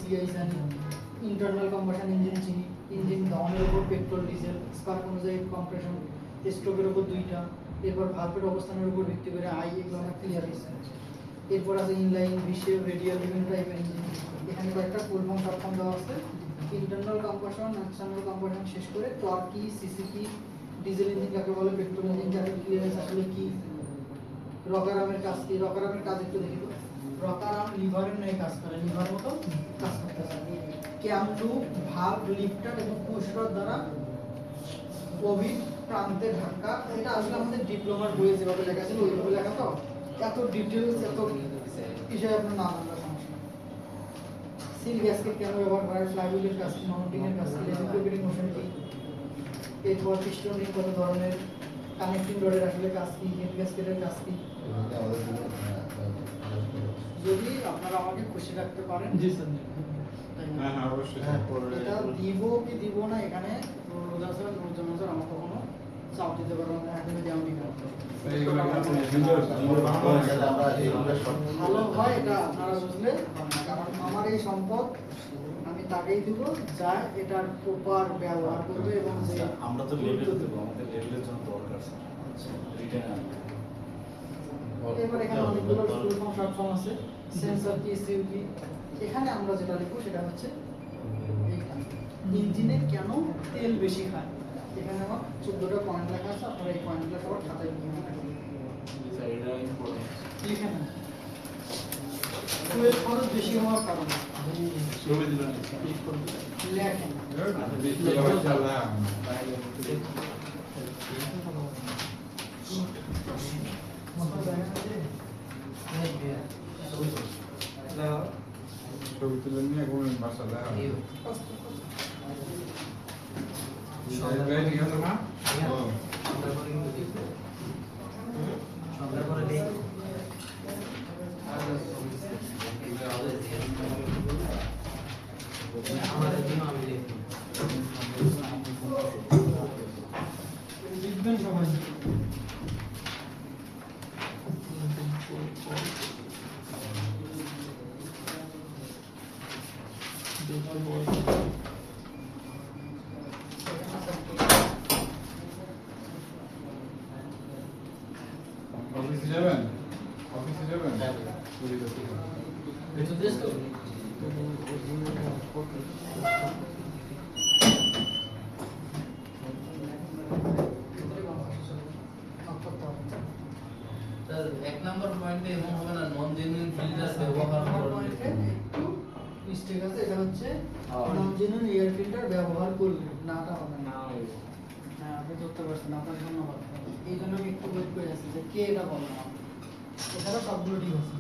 CI জানি, internal combustion engine চিনি, engine দহনের উপর পেট্রোল ডিজেল, স্পার্ক অনুযায়ী কম্প্রেশন, স্ট্রোকের উপর 2টা, এরপর ভালভের অবস্থানের উপর ভিত্তি করে আই এগুলো আমার ক্লিয়ার হয়েছে। এরপর আছে ইনলাইন, বিশেপ, রেডিয়াল, বিভিন্ন টাইপের ইঞ্জিন। এখানে কয়েকটা ফুল ফর্ম শর্ট ফর্ম দেওয়া আছে। ইন্টারনাল কম্বাশন, এক্সটার্নাল কম্বাশন শেষ করে টর্ক কি, সিসি কি, ডিজেল ইঞ্জিন কাকে বলে, পেট্রোল ইঞ্জিন কাকে, ক্লিয়ারেন্স আসলে কি, রকার আর্মের কাজ কি, রকার আর্মের কাজ একটু দেখি তো। রকার আর্ম লিভারের ন্যায় কাজ করে, লিভার মতো কাজ করতেছে। ক্যাম লুপ, ভালভ, লিফটার এবং পুশ রড দ্বারা ওভিড প্রান্তে ধাক্কা। এটা আসলে আমাদের ডিপ্লোমার বইয়ে যেভাবে লেখা ছিল ওইভাবে লেখা, তো এত ডিটেলস এত বিষয় আপনার না জানলে সমস্যা। সিল গ্যাসকেট কেন ব্যবহার করে, ফ্লাইহুইলের কাজ কি, মাউন্টিংয়ের কাজ কি, রেসিপ্রোকেটিং মোশন কি, এরপর পিস্টন রিং কত ধরনের, কানেক্টিং রডের আসলে কাজ কি, হেড গ্যাসকেটের কাজ কি। যদি আপনারা আমাকে খুশি রাখতে পারেন। জি স্যার। হ্যাঁ হ্যাঁ অবশ্যই। এটা দিব কি দিব না এখানে রোজা স্যার আমাকে কোনো চাপ দিতে পারবেন না, এখনই দেওয়া নি। ভালো হয় এটা আপনারা বুঝলে, কারণ আমার এই সম্পদ আমি তাকেই দিব যা এটার প্রপার ব্যবহার করবে এবং যে আমরা তো লেভেল দেব, আমাদের লেভেলের জন্য দরকার স্যার। রিটার্ন এবার এখানে অনেকগুলো ফুল ফর্ম শর্ট ফর্ম আছে, সেন্সর কি, সিউ কি। এখানে আমরা যেটা লিখব সেটা হচ্ছে ইঞ্জিনে কেন তেল বেশি খায়। এখানে আমার 14টা পয়েন্ট লেখা আছে, আপনারা এই পয়েন্টগুলো সবার খাতায় লিখে নেবেন। স্যার এটা ইম্পর্টেন্ট লিখে নেন। ফুয়েল খরচ বেশি হওয়ার কারণ শুরু দিবেন লেখেন। ছবি তুলে নিয়ে এখন বাসা দেখা লিখবেন সবাই। অফিসে যাবেন? অফিসে যাবেন? এক নম্বর পয়েন্টে এমন হবে না নন জেনুইন ফিল্টার ব্যবহার করলে একটু মিস্টেক আছে, এটা হচ্ছে নন জেনুইন এয়ার ফিল্টার ব্যবহার করলে নাটা হবে না। হ্যাঁ আপনি ধরতে পারছেন, আপনার ধন্যবাদ। এই জন্য আমি একটু ওয়েট করে আছি যে কে এটা বলে না। এছাড়া সবগুলো ঠিক আছে।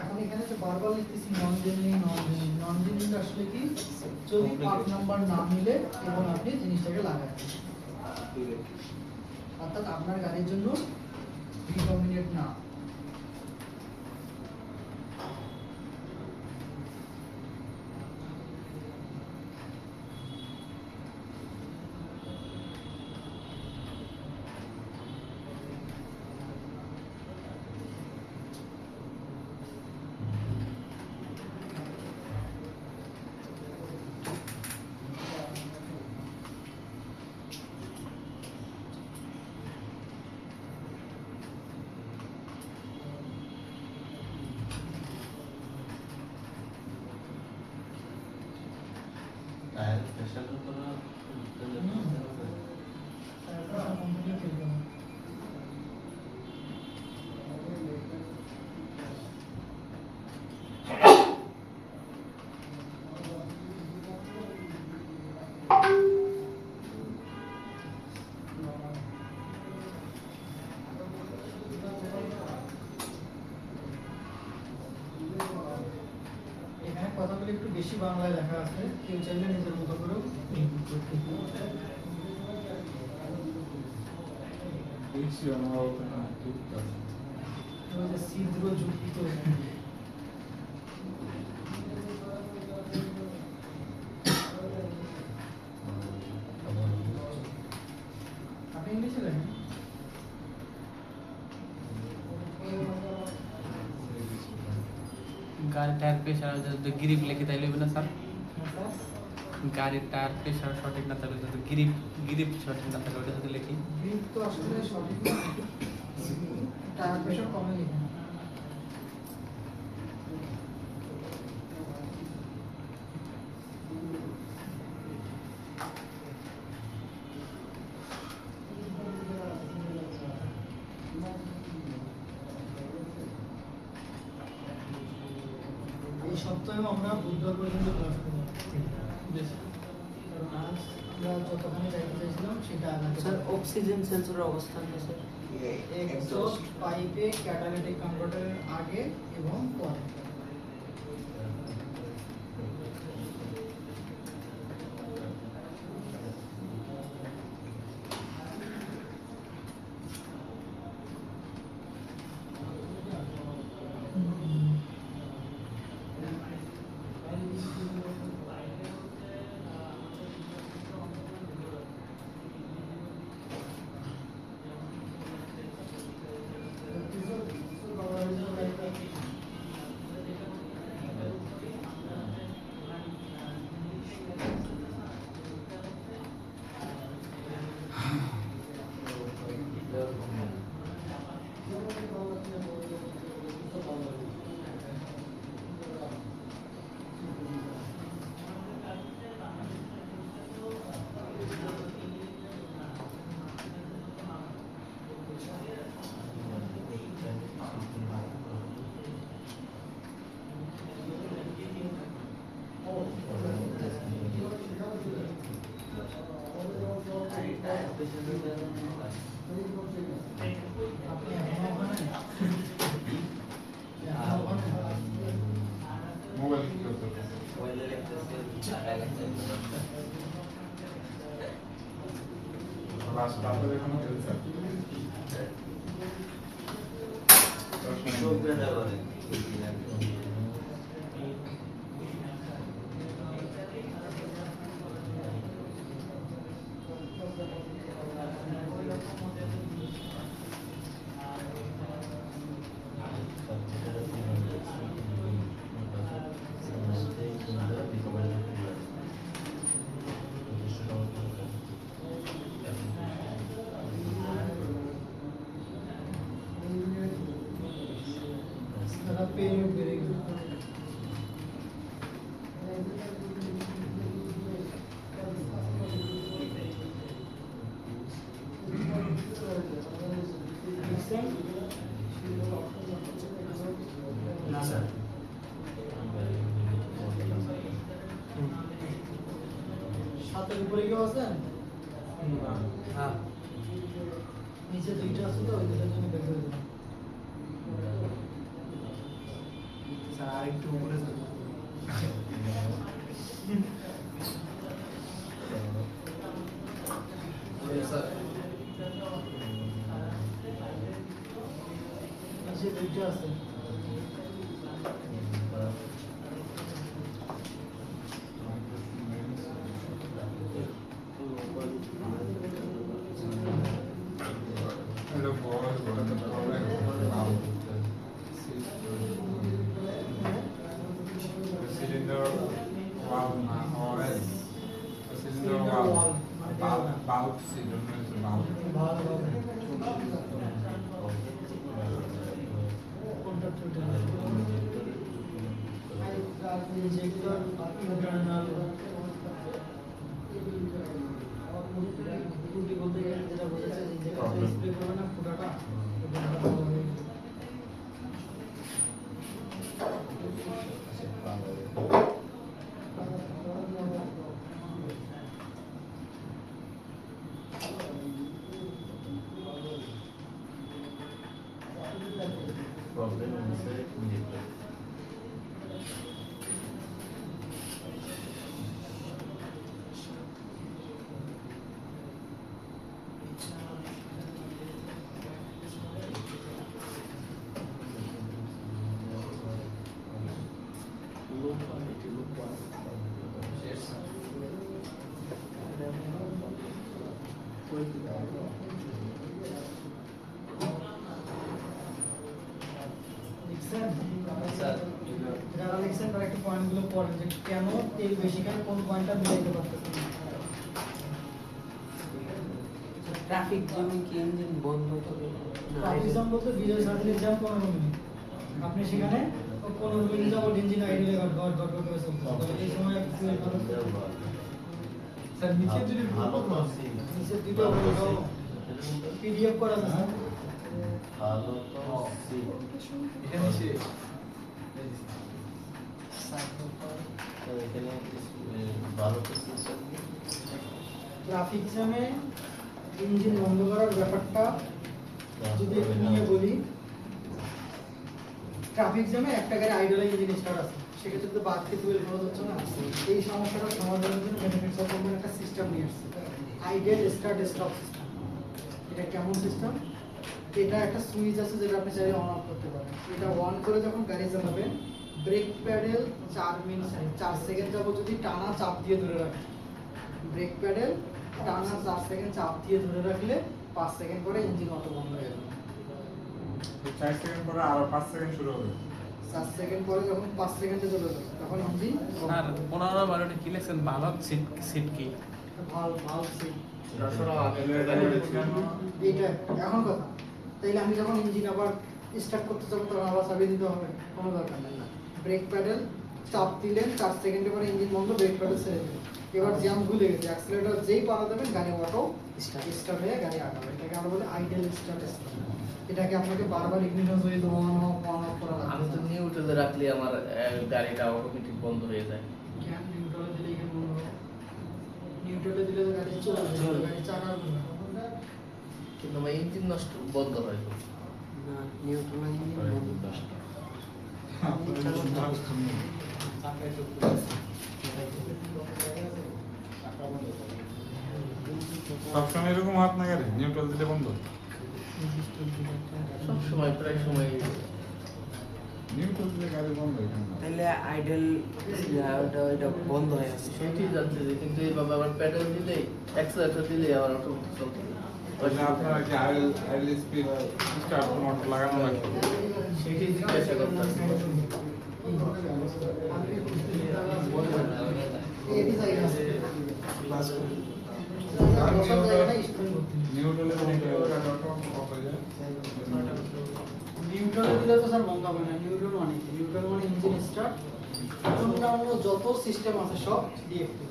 এখন এখানে যে বারবার লিখতেছি নন জেনুইন, নন জেনুইন আসলে কি, যদি 5 নাম্বার না মিলে এবং আপনি জিনিসটাকে লাগান, অর্থাৎ আপনার গাড়ির জন্য রিকমেন্ডেড না। টায়ার প্রেসার করা এখানে কথাগুলো একটু বেশি বাংলায় লেখা আছে, কেউ চাইলে নিজের মতো করেও ইনপুট করতে পারে। দেখছি আমার ওখানে ঠিক আছে। ওই যে ছিদ্র যুক্ত আপনি ইংলিশে লেখেন? গাড়ির টায়ার প্রেশার যদি গ্রিপ লিখে তাইলে হবে না স্যার? হ্যাঁ, স্যার। গাড়ির টায়ার প্রেশার সঠিক না থাকলে যদি গ্রিপ গ্রিপ সঠিক না থাকলে ওটা যদি লিখি গ্রিপ তো আসলে সঠিক না, টায়ার প্রেশার কমে লিখেন। এই সপ্তাহে আমরা বুধবার পর্যন্ত ক্লাস করবো। কারণ আজ আমরা যতখানি যাইতে চাইছিলাম সেটা আগাতে স্যার অক্সিজেন সেন্সরের অবস্থানটা স্যার এক্সস্ট পাইপে ক্যাটালিটিক কনভার্টারের আগে এবং পরে। আপনি এখনো ওখানে? এখনো ওখানে? মোবাইল ঠিক করতে হবে। রাস্তা আপনাদের এখানে চলছে। Very good. না স্যার সাতের উপরে কেউ আছেন? হ্যাঁ নিচে দুইটা আছে তো ওই দুটোর জন্য বের করে দিলাম। স্যার আরেকটু উপরে যাবো নিচে দুইটা আছে। এটা বড় ঘোরাতে পারবে। সিলিন্ডার ওয়াল না হয় সিলিন্ডার ওয়াল বাল্ব সিলিন্ডার বাল্ব ভালো হবে। কোনটা ত্রুটি? ইনজেক্টর ইন্টারনাল ত্রুটি বলতে গেলে যেটা বোঝাচ্ছে যে স্প্রে করবে না ফুটাটা ওটা ভালো হবে। প্রবলেম হচ্ছে ইঞ্জেক্টর পড়েন যে কেন তেল বেশিখানে কোন পয়েন্টটা মিলাইতে পারতেছেন না। ট্রাফিক জ্যামে কি ইঞ্জিন বন্ধ করে ট্রাফিক জ্যাম বলতে বিজয় সার্ভিস জ্যাম 15 মিনিট, আপনি সেখানে 15 মিনিট যাবত ইঞ্জিন আইডলে ঘট ঘট ঘট ঘট করে চলতেছে, এই সময় আপনি ফুয়েল ভালো স্যার নিচে যদি নিচে দুটো পিডিএফ করা আছে স্যার। এখানে সে ট্রাফিক জ্যামে ইঞ্জিন বন্ধ করার ব্যাপারটা যদি একটু নিয়ে বলি, ট্রাফিক জ্যামে একটা গাড়ি আইডলে ইঞ্জিন স্টার্ট আছে, সেক্ষেত্রে তো বাদ থেকে ফুয়েল খরচ হচ্ছে না। এই সমস্যাটা সমাধানের জন্য ম্যানুফ্যাকচার কোম্পানি একটা সিস্টেম নিয়ে আসছে, আইডল স্টার্ট স্টপ সিস্টেম। এটা কেমন সিস্টেম? এটা একটা সুইচ আছে যেটা আপনি চাইলে অন অফ করতে পারেন। এটা অন করে যখন গাড়ি চালাবেন, ব্রেক প্যাডেল 4 সেকেন্ড যাবত যদি টানা চাপ দিয়ে ধরে রাখেন, ব্রেক প্যাডেল টানা 4 সেকেন্ড চাপ দিয়ে ধরে রাখলে 5 সেকেন্ড পরে ইঞ্জিন অটো বন্ধ হয়ে যাবে। 4 সেকেন্ড পরে আরো 5 সেকেন্ড শুরু হবে। 4 সেকেন্ড পরে যখন 5 সেকেন্ডে চলে যাবে তখন ইঞ্জিন আর 15-12 কি লেখছেন ভালো সিট কি ভাল ভাল সিট। কেন? এইটা এখন কথা, তাইলে আমি যখন ইঞ্জিন আবার স্টার্ট করতে যাবো তখন আবার চালিয়ে দিতে হবে, কোনো দরকার নেই। ব্রেক প্যাডেল চাপ দিলেন 4 সেকেন্ডের পরে ইঞ্জিন বন্ধ, ব্রেক প্যাডেল ছেড়ে দেবেন। এবার জ্যাম ভুলে গেছে, অ্যাক্সিলারেটর যেই পাড়া দেবেন গাড়ি অটো স্টার্ট হয়ে গাড়ি আগাবে। এটাকে আমরা বলি আইডল স্টার্ট। এটাকে আপনাকে বারবার ইগনিশন সুইচ অন অফ করা আমি লাগবে। তো নিউট্রালে রাখলে আমার গাড়িটা অটোমেটিক বন্ধ হয়ে যায়। ক্যান নিউট্রালে দিলে এখানে বন্ধ হবে। নিউট্রালে দিলে তো গাড়ি চলবে, গাড়ি চাকা ঘুরবে। কিন্তু আমার ইঞ্জিন নষ্ট বন্ধ হয় তো। না নিউট্রাল ইঞ্জিন বন্ধ। সবসময় এরকম হাত না গাড়ি নিউট্রাল দিলে বন্ধ। সব সময় প্রায় সময় নিউট্রাল দিলে গাড়ি বন্ধ এখানে। তাহলে আইডল ওটা বন্ধ হয়ে আছে। সেটাই যাচ্ছে যে, কিন্তু এইভাবে আবার প্যাডেল দিলে অ্যাক্সিলারেটর দিলে আবার অটোমেটিক চলতে থাকে। তাহলে আপনারা কি আইল স্পিড স্টার্ট মোটর লাগানো লাগবে? সেটাই জিজ্ঞাসা করতে হবে। এই জায়গা আছে। নিউট্রালে বন্ধ অফ হয়ে যায়। নিউট্রাল দিলে তো স্যার বন্ধ হবে না। নিউট্রাল মানে কি? নিউট্রাল মানে ইঞ্জিন স্টার্ট, অন্যান্য যত সিস্টেম আছে সব ডিএক্টিভ।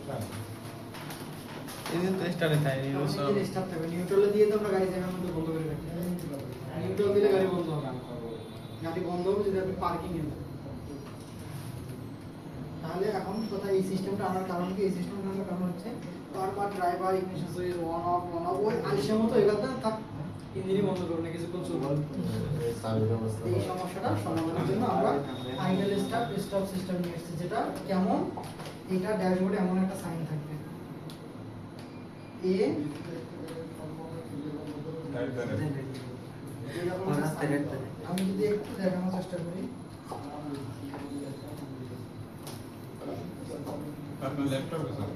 ইঞ্জিন তো স্টার্টে থাকে ইঞ্জিন স্টার্ট থাকবে। নিউট্রালে দিয়ে তো আমরা গাড়ি জায়গার মধ্যে বন্ধ করে রাখি। নিউট্রাল দিলে গাড়ি বন্ধ হবে না। গাড়ি বন্ধ হবে যদি আপনি পার্কিং এ যান। তাহলে এখন কথা, এই সিস্টেমটা আনার কারণ কি? এই সিস্টেমটা আনার কারণ হচ্ছে বারবার driver ignition switch on of ওই আলিশের মতো এগাতে থাক, ইঞ্জিনই বন্ধ করবে না, কিছুক্ষণ চলবে। এই সমস্যাটা সমাধানের জন্য আমরা আইডল স্টার্ট স্টপ সিস্টেম নিয়ে এসেছি, যেটা কেমন, এটা ড্যাশবোর্ডে এমন একটা সাইন থাকবে এ এরকম একটা sign। আমি যদি একটু দেখানোর চেষ্টা করি, আপনার ল্যাপটপে স্যার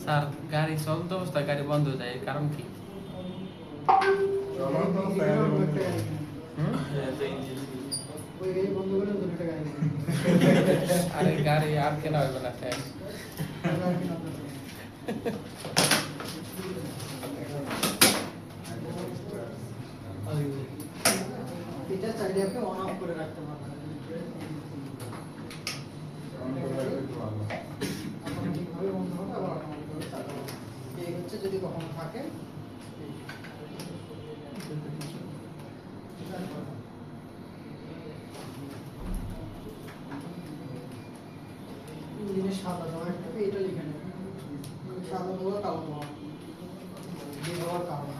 স্যার গাড়ি চলতে অবস্থায় গাড়ি বন্ধ হয়ে যায় এর কারণ কি? চলন্ত অবস্থায় গাড়ি বন্ধ হয়ে যায়। ওই গাড়ি বন্ধ করে নতুন একটা গাড়ি আরে গাড়ি আর কেনা হবে না স্যার। এটা চাইলে আপনি অন অফ করে রাখতে পারবেন। ঠিকভাবে বন্ধ হবে, আবার অটোমেটিক চালু হবে। এই হচ্ছে যদি কখনো থাকে। ইঞ্জিনের সাদা দেওয়া একটা এটা লিখে নেবেন, সাদা দেওয়া কালো দেওয়া দিয়ে দেওয়ার কারণ।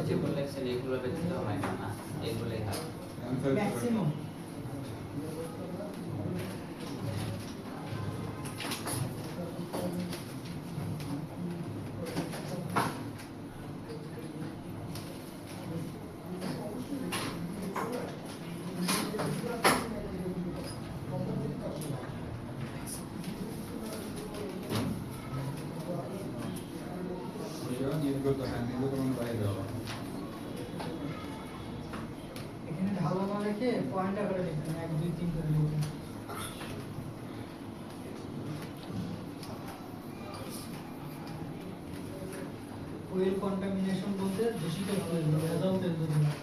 যেগুলো লেখছেন এগুলো ব্যতীত হয় না, না এগুলোই হয়। ম্যাক্সিমাম পয়েন্ট আকারে লিখবেন 1 2 3 করে লিখবেন। ওয়েল কন্টামিনেশন বলতে দূষিত ফুয়েল ভেজাল তেল যদি হয়।